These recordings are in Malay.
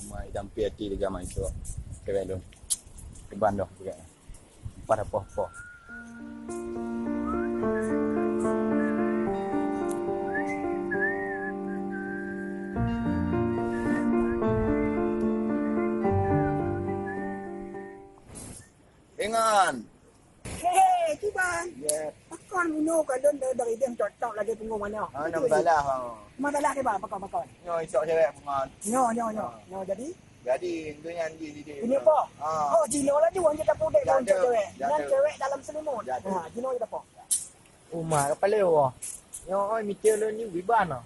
Rumah dampi hati dengan mai tu. Keren tu. Keban dah juga. Pada apa-apa. Dengan. Hei, Kiban. Ya. Pakon mino kadon dari dia cocok lagi tunggu mana. Nak balas bang. Mana ke bang pakon. Nyo isok cewek pengat. Nyo jadi. Jadi dengan dia. Ini apa? Oh, Jino lah jual kita pudek Jatuh. untuk cewek. Dan Jatuh. cewek dalam selimut. Jatuh. Ha, Jino kita apa? Rumah kepala wah. Yo oi mikir lu ni biban ah.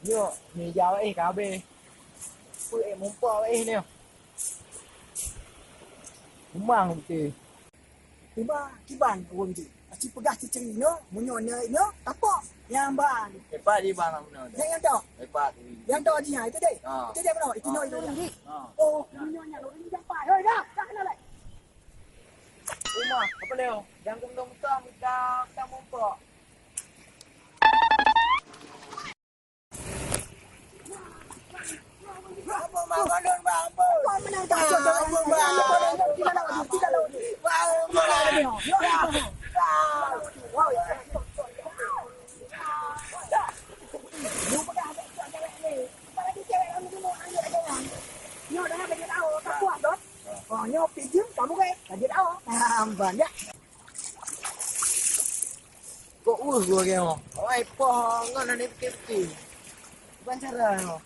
Yo ni jauh kabe. Pui mumpa ni. Rumah betul. Tiba Kiban urang ji. Aci pegah cicing no, munyo no, apa? Yang ban. Lepas di bang mana tu. Yang tu. Lepas. Yang tu ji ha itu deh. Ha. Itu dia mana? Itu no itu ni. Ha. Oh, munyo nya lo ni sampai. Hoi dah, dah kena lai. Rumah kepala yo. Jangan muntah kita mumpa. Apa bang kadon bang apa? Kau menang tak? Tidak lawan. Nyo pinjam kamu ke? Lagi tahu. Banyak. Kok gua ke mo. Oi poh ngono ni peti. Bukan cara mo.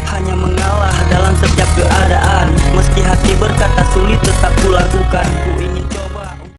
Hanya mengalah dalam setiap keadaan. Meski hati berkata sulit tetap kulakukan. Ku ingin